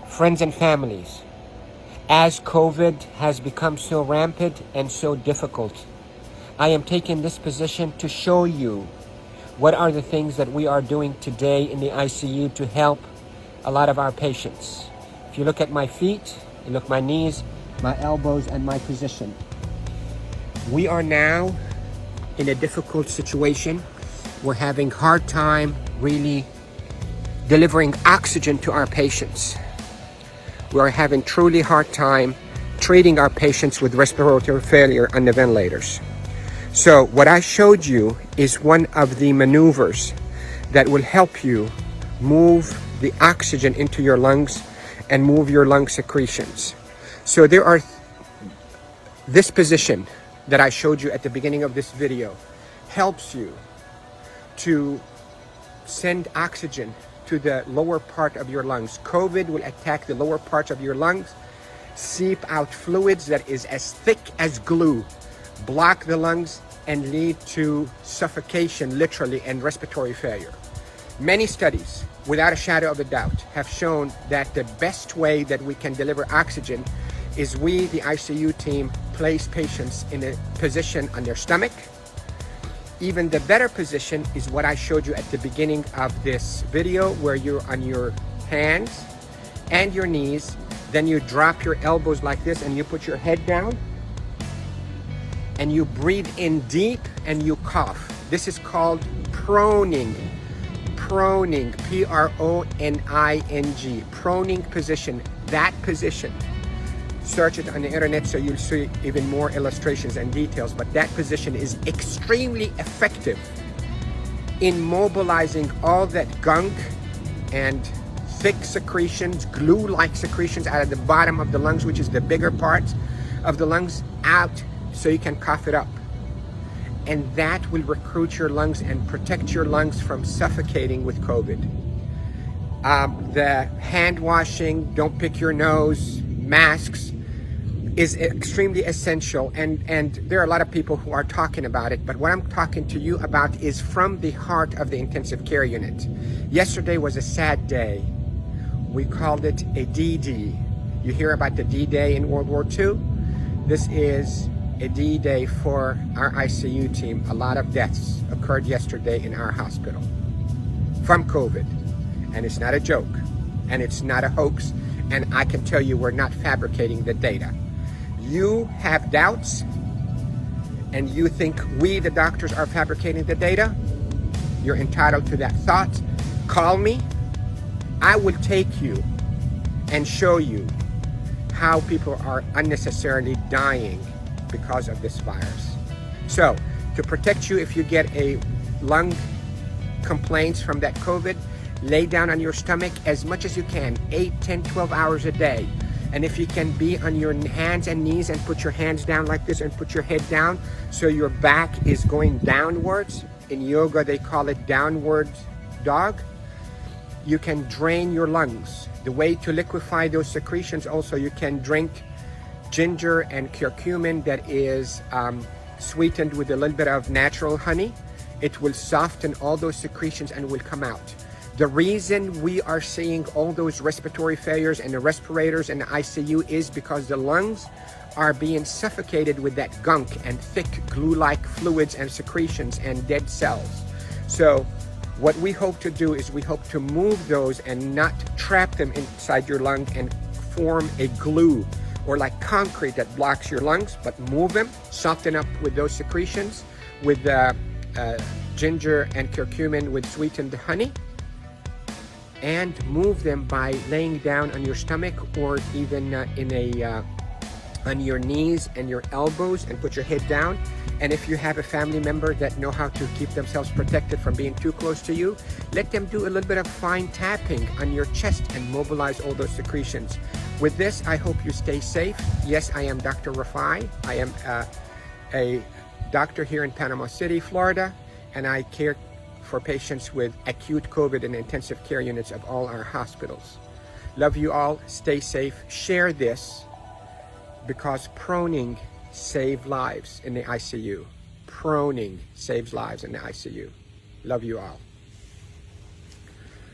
Friends and families, as COVID has become so rampant and so difficult, I am taking this position to show you what are the things that we are doing today in the ICU to help a lot of our patients. If you look at my feet, you look at my knees, my elbows, and my position. We are now in a difficult situation. We're having hard time really delivering oxygen to our patients. We are having truly hard time treating our patients with respiratory failure on the ventilators. So what I showed you is one of the maneuvers that will help you move the oxygen into your lungs and move your lung secretions. So there are this position that I showed you at the beginning of this video helps you to send oxygen to the lower part of your lungs. COVID will attack the lower parts of your lungs, seep out fluids that is as thick as glue, block the lungs, and lead to suffocation, literally, and respiratory failure. Many studies, without a shadow of a doubt, have shown that the best way that we can deliver oxygen is we, the ICU team, place patients in a position on their stomach. Even the better position is what I showed you at the beginning of this video, where you're on your hands and your knees, then you drop your elbows like this and you put your head down and you breathe in deep and you cough. This is called proning. Proning, P-R-O-N-I-N-G, proning position. That position, search it on the internet so you'll see even more illustrations and details, but that position is extremely effective in mobilizing all that gunk and thick secretions, glue-like secretions out of the bottom of the lungs, which is the bigger part of the lungs, out so you can cough it up. And that will recruit your lungs and protect your lungs from suffocating with COVID. The hand washing, don't pick your nose, masks, is extremely essential, and there are a lot of people who are talking about it, but what I'm talking to you about is from the heart of the intensive care unit. Yesterday was a sad day. We called it a D-Day. You hear about the D-Day in World War II? This is a D-Day for our ICU team. A lot of deaths occurred yesterday in our hospital from COVID, and it's not a joke, and it's not a hoax, and I can tell you we're not fabricating the data. You have doubts and you think we, the doctors, are fabricating the data. You're entitled to that thought. Call me. I will take you and show you how people are unnecessarily dying because of this virus. So to protect you, if you get a lung complaints from that COVID, lay down on your stomach as much as you can, 8, 10, 12 hours a day. And if you can be on your hands and knees and put your hands down like this and put your head down so your back is going downwards. In yoga, they call it downward dog. You can drain your lungs. The way to liquefy those secretions, also, you can drink ginger and curcumin that is sweetened with a little bit of natural honey. It will soften all those secretions and will come out. The reason we are seeing all those respiratory failures and the respirators and the ICU is because the lungs are being suffocated with that gunk and thick glue-like fluids and secretions and dead cells. So what we hope to do is we hope to move those and not trap them inside your lung and form a glue or like concrete that blocks your lungs, but move them, soften up with those secretions with ginger and curcumin with sweetened honey, and move them by laying down on your stomach or even on your knees and your elbows and put your head down. And if you have a family member that know how to keep themselves protected from being too close to you, let them do a little bit of fine tapping on your chest and mobilize all those secretions. With this, I hope you stay safe. Yes, I am Dr. Rafai. I am a doctor here in Panama City, Florida, and I care for patients with acute COVID in intensive care units of all our hospitals. Love you all. Stay safe. Share this because proning saves lives in the ICU. Proning saves lives in the ICU. Love you all.